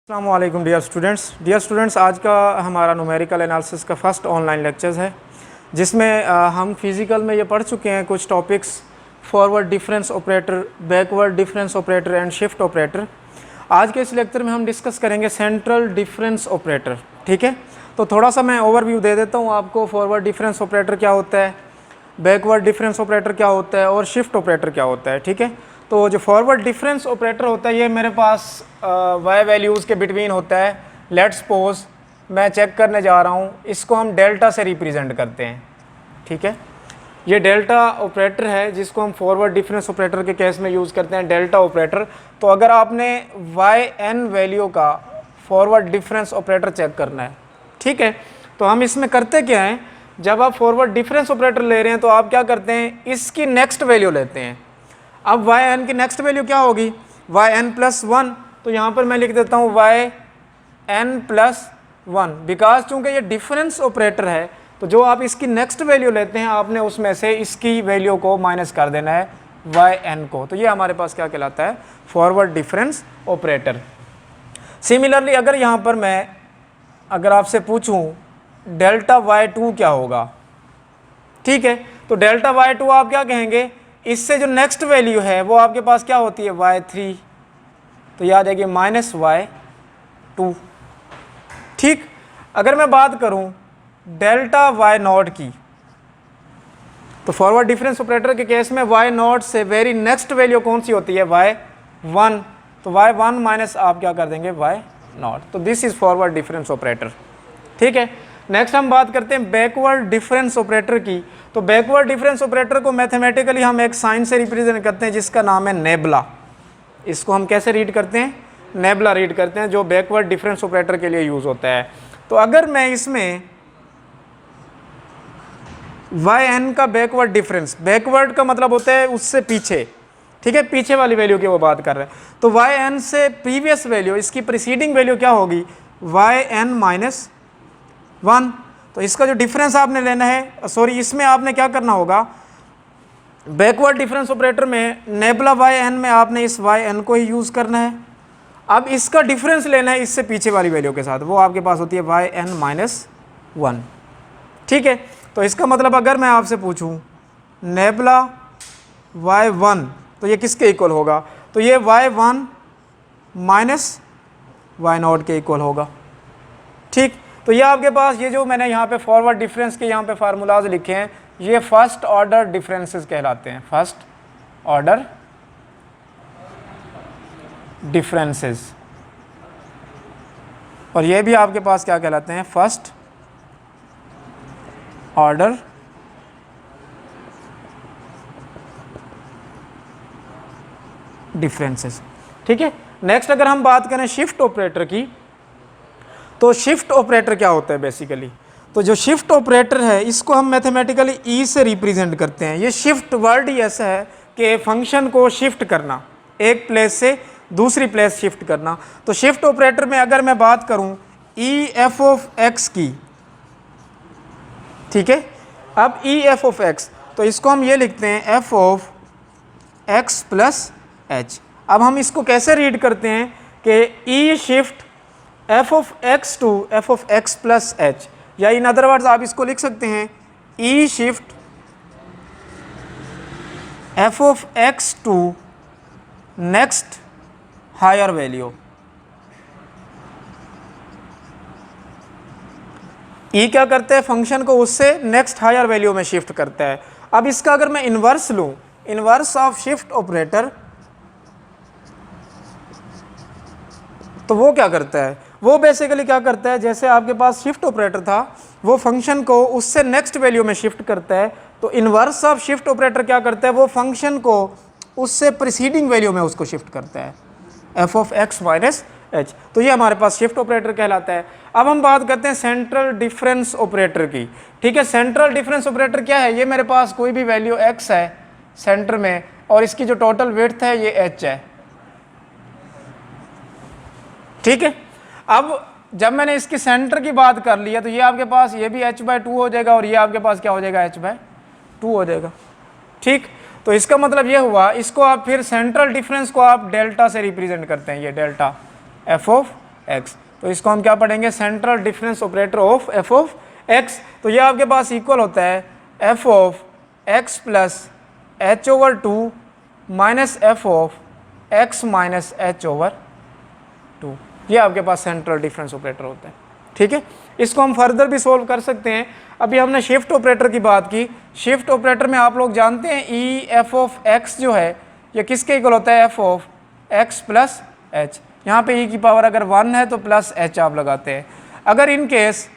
अस्सलामुअलैकुम dear students, आज का हमारा न्यूमेरिकल एनालिसिस का फर्स्ट ऑनलाइन लेक्चर्स है, जिसमें हम फिज़िकल में ये पढ़ चुके हैं कुछ topics, forward difference operator, backward difference operator and shift operator. आज के इस लेक्चर में हम डिस्कस करेंगे सेंट्रल डिफरेंस ऑपरेटर। ठीक है, तो थोड़ा सा मैं ओवरव्यू दे देता हूँ आपको। फॉरवर्ड डिफरेंस ऑपरेटर क्या होता है, बैकवर्ड डिफरेंस ऑपरेटर क्या होता है और शिफ्ट ऑपरेटर क्या होता है। ठीक है, तो जो फॉरवर्ड डिफरेंस ऑपरेटर होता है ये मेरे पास वाई वैल्यूज़ के बिटवीन होता है। लेट्स सपोज मैं चेक करने जा रहा हूँ, इसको हम डेल्टा से रिप्रेजेंट करते हैं। ठीक है, ये डेल्टा ऑपरेटर है जिसको हम फॉरवर्ड डिफरेंस ऑपरेटर के केस में यूज़ करते हैं, डेल्टा ऑपरेटर। तो अगर आपने वाई एन वैल्यू का फॉरवर्ड डिफरेंस ऑपरेटर चेक करना है, ठीक है, तो हम इसमें करते क्या हैं, जब आप फॉरवर्ड डिफरेंस ऑपरेटर ले रहे हैं तो आप क्या करते हैं, इसकी नेक्स्ट वैल्यू लेते हैं। अब वाई एन की नेक्स्ट वैल्यू क्या होगी, वाई एन प्लस वन। तो यहाँ पर मैं लिख देता हूँ Y N plus one, because चूँकि ये डिफरेंस ऑपरेटर है तो जो आप इसकी नेक्स्ट वैल्यू लेते हैं आपने उसमें से इसकी वैल्यू को माइनस कर देना है वाई एन को। तो ये हमारे पास क्या कहलाता है, फॉरवर्ड डिफरेंस ऑपरेटर। सिमिलरली अगर यहाँ पर मैं अगर आपसे पूछूँ डेल्टा वाई टू क्या होगा, ठीक है, तो डेल्टा वाई टू आप क्या कहेंगे, इससे जो नेक्स्ट वैल्यू है वो आपके पास क्या होती है, वाई थ्री, तो याद है कि माइनस वाई टू। ठीक, अगर मैं बात करूं डेल्टा वाई नॉट की, तो फॉरवर्ड डिफरेंस ऑपरेटर के केस में वाई नॉट से वेरी नेक्स्ट वैल्यू कौन सी होती है, वाई वन। तो वाई वन माइनस आप क्या कर देंगे, वाई नॉट। तो this is forward difference operator. ठीक है, नेक्स्ट हम बात करते हैं बैकवर्ड डिफरेंस ऑपरेटर की। तो बैकवर्ड डिफरेंस ऑपरेटर को मैथमेटिकली हम एक साइन से रिप्रेजेंट करते हैं जिसका नाम है नेबला। इसको हम कैसे रीड करते हैं, नेबला रीड करते हैं, जो बैकवर्ड डिफरेंस ऑपरेटर के लिए यूज़ होता है। तो अगर मैं इसमें वाई एन का बैकवर्ड डिफरेंस, बैकवर्ड का मतलब होता है उससे पीछे, ठीक है, पीछे वाली वैल्यू की वो बात कर रहे हैं, तो वाई एन से प्रीवियस वैल्यू, इसकी प्रीसीडिंग वैल्यू क्या होगी, वाई एन माइनस वन। तो इसका जो डिफरेंस आपने लेना है, सॉरी इसमें आपने क्या करना होगा, बैकवर्ड डिफरेंस ऑपरेटर में नेबला वाई एन में आपने इस वाई एन को ही यूज़ करना है। अब इसका डिफरेंस लेना है इससे पीछे वाली वैल्यू के साथ, वो आपके पास होती है वाई एन माइनस वन। ठीक है, तो इसका मतलब अगर मैं आपसे पूछूं नेबला वाई वन, तो ये किसके इक्वल होगा, तो ये Y one minus Y naught के इक्वल होगा। ठीक, तो ये आपके पास ये जो मैंने यहाँ पे फॉरवर्ड डिफरेंस के यहाँ पे फार्मूलाज लिखे हैं, ये फर्स्ट ऑर्डर डिफरेंसेस कहलाते हैं, फर्स्ट ऑर्डर डिफरेंसेस। और ये भी आपके पास क्या कहलाते हैं, फर्स्ट ऑर्डर डिफरेंसेस। ठीक है, नेक्स्ट अगर हम बात करें शिफ्ट ऑपरेटर की, तो शिफ्ट ऑपरेटर क्या होता है बेसिकली, तो जो शिफ्ट ऑपरेटर है इसको हम मैथमेटिकली ई से रिप्रेजेंट करते हैं। ये शिफ्ट वर्ड ही ऐसा है कि फंक्शन को शिफ्ट करना, एक प्लेस से दूसरी प्लेस शिफ्ट करना। तो शिफ्ट ऑपरेटर में अगर मैं बात करूं ई एफ ऑफ एक्स की, ठीक है, अब ई एफ ऑफ एक्स, तो इसको हम ये लिखते हैं F of x plus h. अब हम इसको कैसे रीड करते हैं कि E shift f of x to f of x plus h, या इन अदर वर्ड्स आप इसको लिख सकते हैं E shift f of x to next higher value. E क्या करते हैं, फंक्शन को उससे नेक्स्ट हायर वैल्यू में शिफ्ट करता है। अब इसका अगर मैं इन्वर्स लूं, इन्वर्स ऑफ शिफ्ट ऑपरेटर, तो वो क्या करता है, वो बेसिकली क्या करता है, जैसे आपके पास शिफ्ट ऑपरेटर था वो फंक्शन को उससे नेक्स्ट वैल्यू में शिफ्ट करता है, तो इन्वर्स ऑफ शिफ्ट ऑपरेटर क्या करता है, वो फंक्शन को उससे प्रीसीडिंग वैल्यू में उसको शिफ्ट करता है, F of x minus H. तो ये हमारे पास शिफ्ट ऑपरेटर कहलाता है। अब हम बात करते हैं सेंट्रल डिफरेंस ऑपरेटर की। ठीक है, सेंट्रल डिफरेंस ऑपरेटर क्या है, ये मेरे पास कोई भी वैल्यू एक्स है सेंटर में और इसकी जो टोटल विड्थ है ये एच है। ठीक है, अब जब मैंने इसकी सेंटर की बात कर लिया तो ये आपके पास ये भी h बाय टू हो जाएगा और ये आपके पास क्या हो जाएगा, h बाय टू हो जाएगा। ठीक, तो इसका मतलब ये हुआ, इसको आप फिर सेंट्रल डिफरेंस को आप डेल्टा से रिप्रेजेंट करते हैं, ये डेल्टा एफ ऑफ एक्स। तो इसको हम क्या पढ़ेंगे, central difference operator of F of x. तो ये आपके पास इक्वल होता है F of x plus H over two minus F of x minus H over two. ये आपके पास सेंट्रल डिफरेंस ऑपरेटर होता है। ठीक है, इसको हम फर्दर भी सोल्व कर सकते हैं। अभी हमने शिफ्ट ऑपरेटर की बात की। शिफ्ट ऑपरेटर में आप लोग जानते हैं ई एफ ऑफ एक्स जो है ये किसके इक्वल होता है, F of x plus H. यहाँ पे ई की पावर अगर 1 है तो प्लस एच आप लगाते हैं। अगर इन केस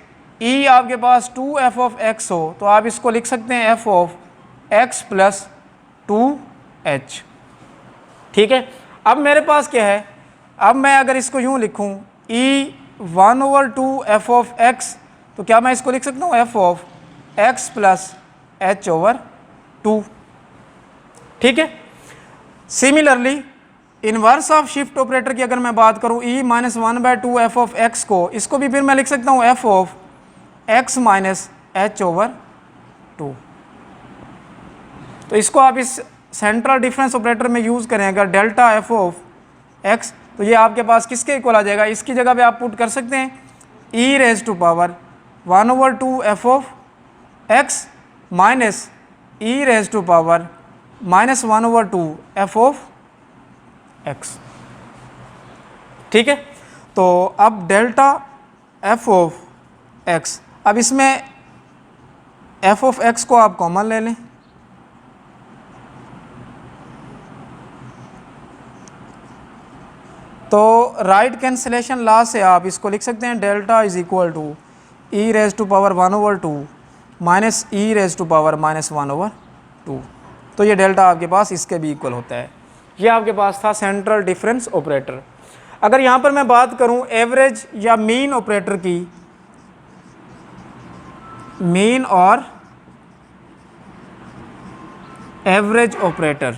ई आपके पास 2 एफ ऑफ एक्स हो तो आप इसको लिख सकते हैं F of x plus 2h। ठीक है, अब मेरे पास क्या है, अब मैं अगर इसको यूँ लिखूँ ई 1/2 एफ ऑफ एक्स, तो क्या मैं इसको लिख सकता हूँ F of x plus H over 2। ठीक है, similarly inverse of shift operator की अगर मैं बात करूँ E minus 1/2 F of x को, इसको भी फिर मैं लिख सकता हूँ F of x minus H over 2। तो इसको आप इस सेंट्रल डिफरेंस ऑपरेटर में यूज़ करें अगर डेल्टा एफ ऑफ एक्स, तो ये आपके पास किसके इक्वल आ जाएगा, इसकी जगह पे आप पुट कर सकते हैं e raise to power 1/2 F of x minus E raise to power minus 1/2 F of x. ठीक है, तो अब डेल्टा एफ ऑफ एक्स, अब इसमें एफ ऑफ एक्स को आप कॉमन ले लें, तो राइट कैंसिलेशन लॉ से आप इसको लिख सकते हैं delta is equal to E raise to power 1/2 minus E raise to power minus 1/2। तो ये डेल्टा आपके पास इसके भी इक्वल होता है। ये आपके पास था सेंट्रल डिफरेंस ऑपरेटर। अगर यहाँ पर मैं बात करूँ एवरेज या मीन ऑपरेटर की, मीन और एवरेज ऑपरेटर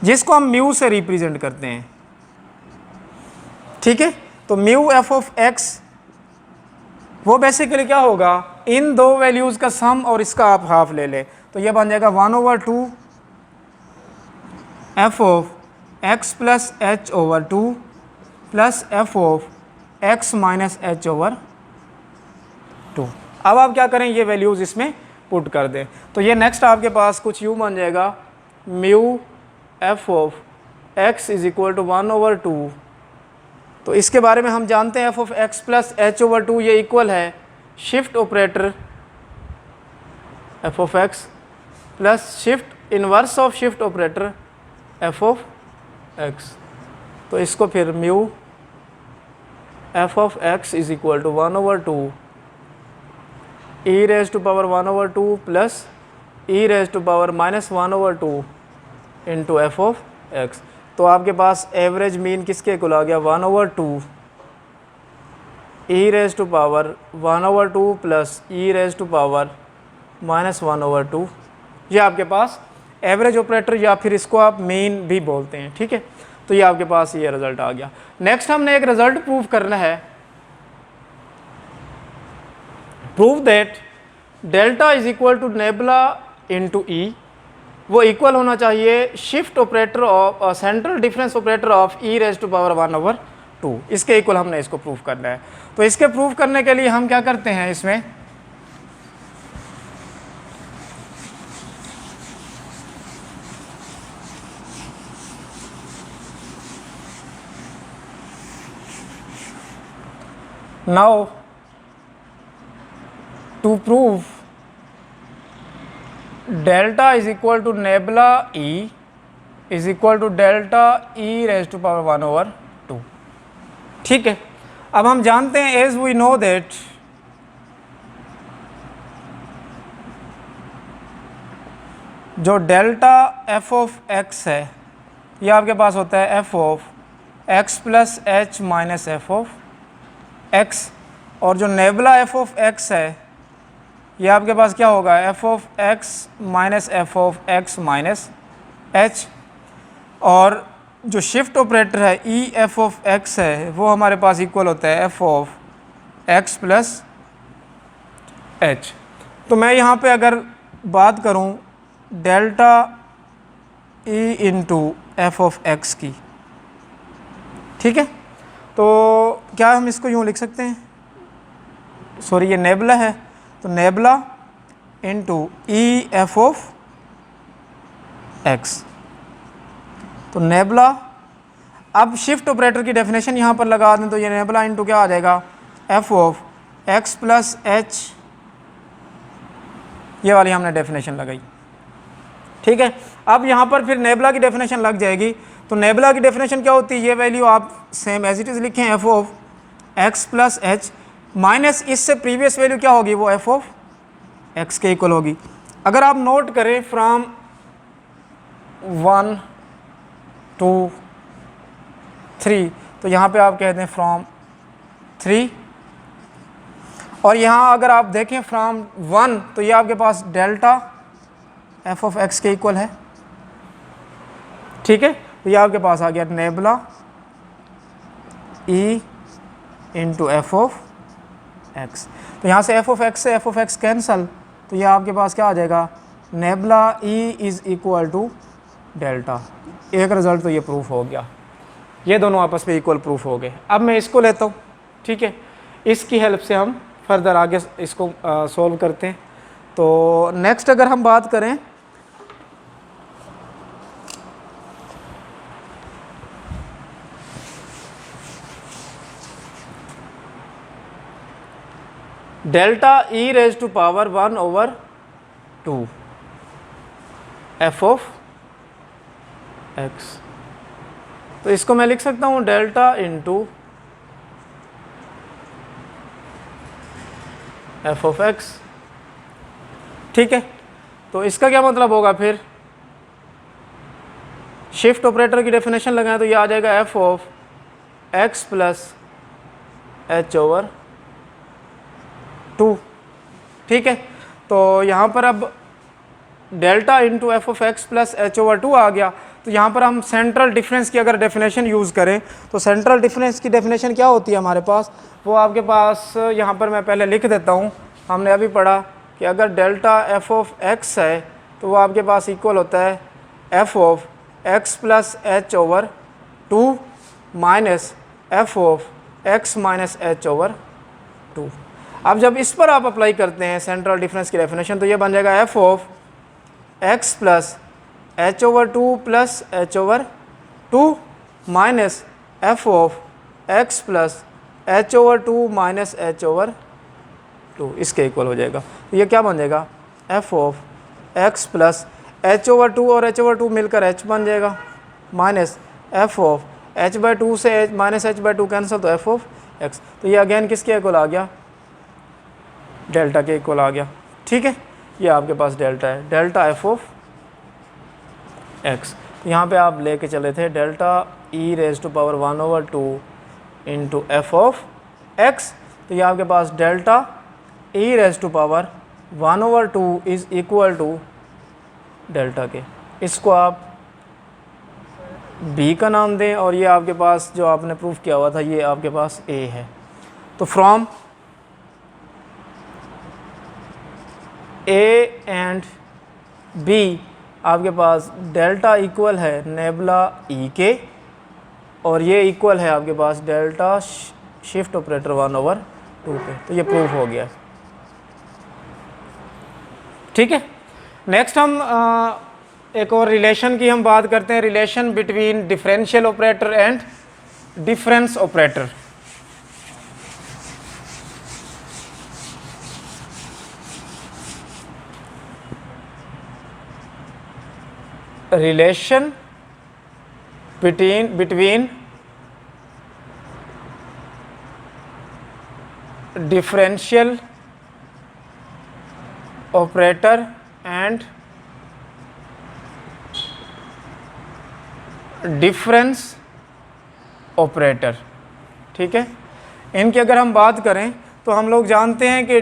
जिसको हम म्यू से रिप्रेजेंट करते हैं। ठीक है, तो म्यू एफ ऑफ एक्स वो बेसिकली क्या होगा, इन दो वैल्यूज़ का सम और इसका आप हाफ ले ले, तो ये बन जाएगा 1/2 F of x plus H over 2 plus F of x minus H over 2। अब आप क्या करें, ये वैल्यूज़ इसमें पुट कर दें, तो ये नेक्स्ट आपके पास कुछ यूँ बन जाएगा mu F of x is equal to 1/2। तो इसके बारे में हम जानते हैं F of x plus H over 2 ये इक्वल है shift operator F of x plus shift inverse of shift operator F of x. तो इसको फिर mu F of x is equal to 1/2 E raise to power 1/2 plus E raise to power minus 1/2 into F of x. तो आपके पास average mean किसके equal आ गया, 1/2 ई raise to power 1/2 plus E raise to power minus 1/2। ये आपके पास average operator या फिर इसको आप मीन भी बोलते हैं। ठीक है, तो ये आपके पास ये रिजल्ट आ गया। नेक्स्ट हमने एक रिजल्ट प्रूव करना है, prove that delta is equal to nabla into e, वो इक्वल होना चाहिए shift operator of central difference operator of e raise to power 1/2। इसके इक्वल हमने इसको प्रूव करना है। तो इसके प्रूव करने के लिए हम क्या करते हैं, इसमें now to prove delta is equal to nebula E is equal to delta E raise to power 1/2। ठीक है, अब हम जानते हैं एज वी नो दैट जो डेल्टा एफ ऑफ एक्स है ये आपके पास होता है F of x plus H minus F of X, और जो नेबुला एफ ऑफ एक्स है ये आपके पास क्या होगा, F of x minus F of x minus H, और जो शिफ्ट ऑपरेटर है ई एफ ऑफ एक्स है वो हमारे पास इक्वल होता है F of x plus H. तो मैं यहाँ पे अगर बात करूँ delta E into F of x की, ठीक है, तो क्या हम इसको यूँ लिख सकते हैं, सॉरी ये नेबुला है, तो nebula into E f of x. तो नेबुला, अब शिफ्ट ऑपरेटर की डेफिनेशन यहाँ पर लगा दें तो ये नेबुला इंटू क्या आ जाएगा, F of x plus H, ये वाली हमने डेफिनेशन लगाई। ठीक है, अब यहाँ पर फिर नेबुला की डेफिनेशन लग जाएगी। तो नेबुला की डेफिनेशन क्या होती है, ये वैल्यू आप सेम एज इट इज़ लिखें, F of x plus H minus इससे प्रीवियस वैल्यू क्या होगी, वो एफ ऑफ एक्स के इक्वल होगी। अगर आप नोट करें फ्रॉम 1 2 3, तो यहाँ पे आप कहते हैं फ्रॉम 3, और यहाँ अगर आप देखें फ्रॉम 1, तो ये आपके पास डेल्टा एफ ऑफ एक्स के इक्वल है। ठीक है, तो ये आपके पास आ गया nebula E into F of x. तो यहाँ से एफ ऑफ एक्स से एफ ऑफ एक्स कैंसल, तो ये आपके पास क्या आ जाएगा, nebula E is equal to delta. एक रिज़ल्ट तो ये प्रूफ हो गया, ये दोनों आपस में इक्वल प्रूफ हो गए। अब मैं इसको लेता हूँ, ठीक है, इसकी हेल्प से हम फर्दर आगे इसको सॉल्व करते हैं। तो नेक्स्ट अगर हम बात करें, delta E raise to power 1/2 F of x, तो इसको मैं लिख सकता हूँ delta into F of x. ठीक है, तो इसका क्या मतलब होगा, फिर शिफ्ट ऑपरेटर की डेफिनेशन लगाएं तो ये आ जाएगा F of x plus H over 2। ठीक है, तो यहाँ पर अब delta into F of x plus H over 2 आ गया। तो यहाँ पर हम सेंट्रल डिफरेंस की अगर डेफिनेशन यूज़ करें तो सेंट्रल डिफरेंस की डेफिनेशन क्या होती है हमारे पास, वो आपके पास यहाँ पर मैं पहले लिख देता हूँ। हमने अभी पढ़ा कि अगर डेल्टा एफ ऑफ एक्स है तो वो आपके पास इक्वल होता है F of x plus H over 2 minus F of x minus H over 2। अब जब इस पर आप अप्लाई करते हैं सेंट्रल डिफरेंस की डेफिनेशन, तो ये बन जाएगा F of x plus H over 2 plus H over 2 minus F of x plus H over 2 minus H over 2, इसके इक्वल हो जाएगा। तो ये क्या बन जाएगा, F of x plus H over 2 और एच ओवर 2 मिलकर एच बन जाएगा, minus F of H by 2 से माइनस एच बाई 2 कैंसिल, तो एफ ऑफ एक्स। तो ये अगेन किसके इक्वल आ गया, डेल्टा के इक्वल आ गया। ठीक है, ये आपके पास डेल्टा है, डेल्टा एफ ऑफ एक्स। यहाँ पे आप लेके चले थे delta E raise to power 1/2 into F of x. तो ये आपके पास delta E raise to power 1/2 is equal to delta के। इसको आप बी का नाम दें और ये आपके पास जो आपने प्रूफ किया हुआ था ये आपके पास ए है। तो फ्रॉम ए एंड बी आपके पास डेल्टा इक्वल है नेबुला ई के, और ये इक्वल है आपके पास डेल्टा शिफ्ट ऑपरेटर 1/2 पे। तो ये प्रूफ हो गया। ठीक है, नेक्स्ट हम एक और रिलेशन की हम बात करते हैं, relation between differential operator and difference operator. Relation between differential operator and difference operator। ठीक है, इनकी अगर हम बात करें तो हम लोग जानते हैं कि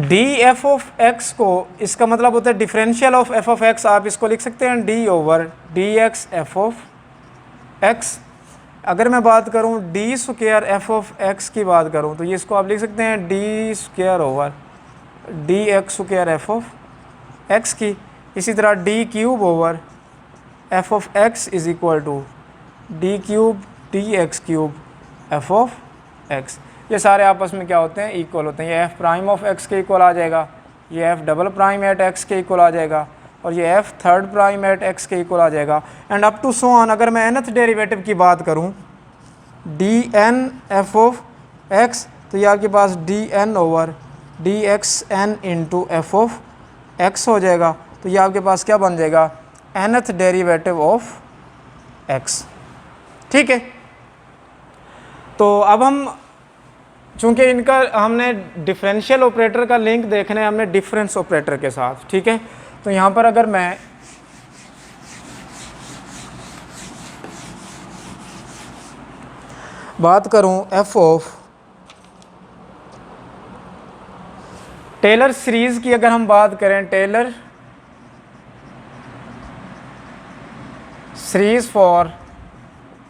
डी एफ ऑफ एक्स को, इसका मतलब होता है differential of F of x. आप इसको लिख सकते हैं D over d x F of x. अगर मैं बात करूं D square f of x की बात करूं तो ये इसको आप लिख सकते हैं d square over d x square f of x की। इसी तरह d cube over f of x is equal to d cube d x cube f of x. ये सारे आपस में क्या होते हैं, इक्वल होते हैं। ये एफ प्राइम ऑफ एक्स के इक्वल आ जाएगा, ये f double prime at x के इक्वल आ जाएगा, और ये f third prime at x के इक्वल आ जाएगा, and up to so on. अगर मैं nth डेरिवेटिव की बात करूं d n f of x, तो ये आपके पास d n over d x n into F of x हो जाएगा। तो ये आपके पास क्या बन जाएगा, nth डेरिवेटिव ऑफ एक्स। ठीक है, तो अब हम चूंकि इनका हमने डिफरेंशियल ऑपरेटर का लिंक देखना है हमने डिफरेंस ऑपरेटर के साथ। ठीक है, तो यहाँ पर अगर मैं बात करूं एफ ऑफ टेलर सीरीज की, अगर हम बात करें Taylor series for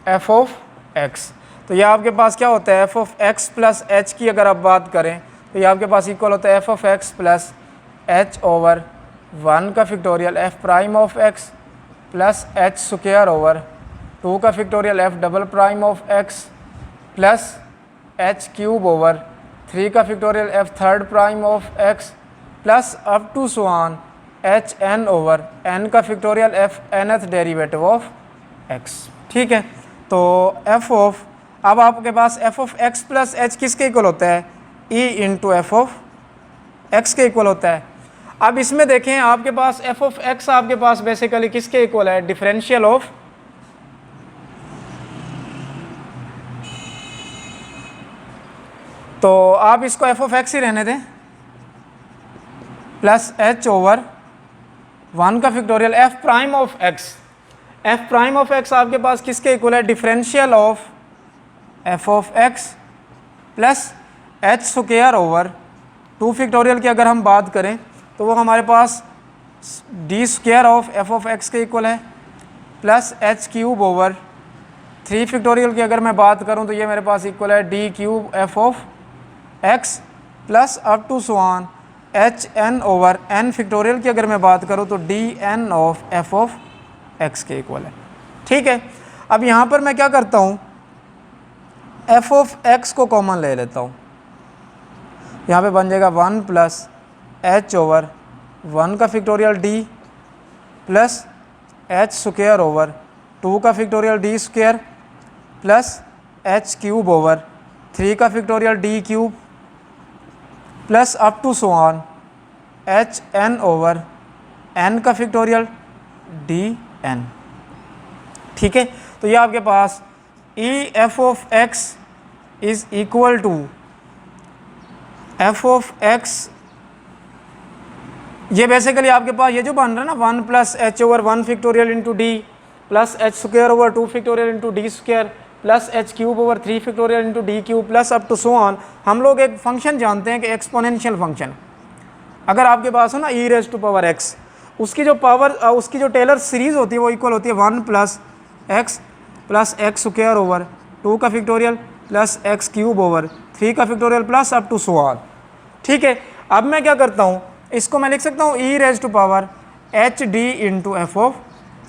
f of x, तो ये आपके पास क्या होता है F of x plus h की अगर आप बात करें तो ये आपके पास इक्वल होता है F of x plus H over 1 का factorial f prime of x plus H square over 2 का factorial f double prime of x plus H cube over 3 का factorial f third prime of x plus up to so on H N over N का factorial f nth derivative of x. ठीक है, तो f of, अब आपके पास f of x plus H किसके equal होता है, ई इंटू एफ ऑफ एक्स के इक्वल होता है। अब इसमें देखें आपके पास एफ ऑफ एक्स आपके पास बेसिकली किसके इक्वल है, डिफरेंशियल ऑफ तो आप इसको एफ ऑफ एक्स ही रहने दें प्लस एच ओवर 1 का factorial f prime of x. F prime of x आपके पास किसके इक्वल है, differential of F of x plus H square over 2 factorial की अगर हम बात करें तो वो हमारे पास d square of F of x के इक्वल है plus H cube over 3 factorial की अगर मैं बात करूं तो ये मेरे पास इक्वल है d cube f of x plus up to so on H N over n factorial की अगर मैं बात करूं तो d n of F of x के इक्वल है। ठीक है, अब यहाँ पर मैं क्या करता हूँ, एफ ऑफ एक्स को कॉमन ले लेता हूँ। यहाँ पे बन जाएगा 1 प्लस एच ओवर 1 का factorial D plus H square over 2 का factorial D square plus H cube over 3 का factorial D cube plus up to so on H N over N का फैक्टोरियल डी एन। ठीक है, तो ये आपके पास e f of x is equal to f of x, ये basically आपके पास ये जो बन रहा है ना 1 plus H over 1 factorial into D plus H square over 2 factorial into d square plus H cube over 3 factorial into d cube plus up to so on. हम लोग एक फंक्शन जानते हैं कि एक्सपोनेंशियल फंक्शन, अगर आपके पास हो ना ई रेज टू पावर एक्स, उसकी जो पावर उसकी जो टेलर सीरीज़ होती है वो इक्वल होती है 1 प्लस एक्स स्क्वायर ओवर 2 का factorial plus x cube over 3 का factorial plus up to so on. ठीक है, अब मैं क्या करता हूँ, इसको मैं लिख सकता हूँ e raise to power h d into F of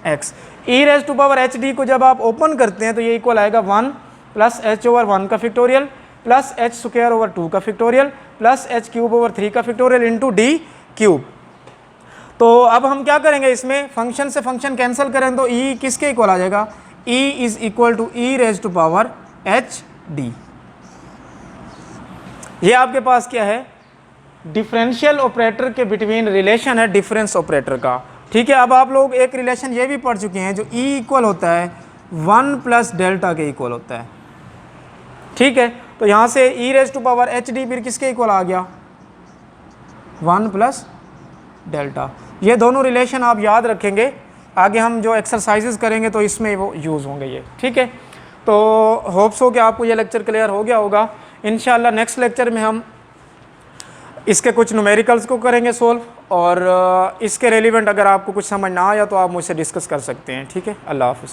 x. E raise to power h d को जब आप ओपन करते हैं तो ये इक्वल आएगा 1 प्लस एच ओवर 1 का factorial plus H square over 2 का factorial plus H cube over 3 का फैक्टोरियल इंटू डी क्यूब। तो अब हम क्या करेंगे, इसमें फंक्शन से फंक्शन कैंसिल करें तो ई किसके इक्वल आ जाएगा, e is equal to E raise to power h d. ये आपके पास क्या है, डिफरेंशियल ऑपरेटर के बिटवीन रिलेशन है डिफरेंस ऑपरेटर का। ठीक है, अब आप लोग एक रिलेशन ये भी पढ़ चुके हैं जो ई इक्वल होता है 1 प्लस डेल्टा के इक्वल होता है। ठीक है, तो यहाँ से e raise to power h d फिर किसके इक्वल आ गया, 1 प्लस डेल्टा। ये दोनों रिलेशन आप याद रखेंगे, आगे हम जो एक्सरसाइजेस करेंगे तो इसमें वो यूज़ होंगे ये। ठीक है, तो होप्स हो कि आपको ये लेक्चर क्लियर हो गया होगा। इंशाल्लाह नेक्स्ट लेक्चर में हम इसके कुछ न्यूमेरिकल्स को करेंगे सोल्व, और इसके रेलिवेंट अगर आपको कुछ समझ ना आया तो आप मुझसे डिस्कस कर सकते हैं। ठीक है, अल्लाह हाफ़िज़।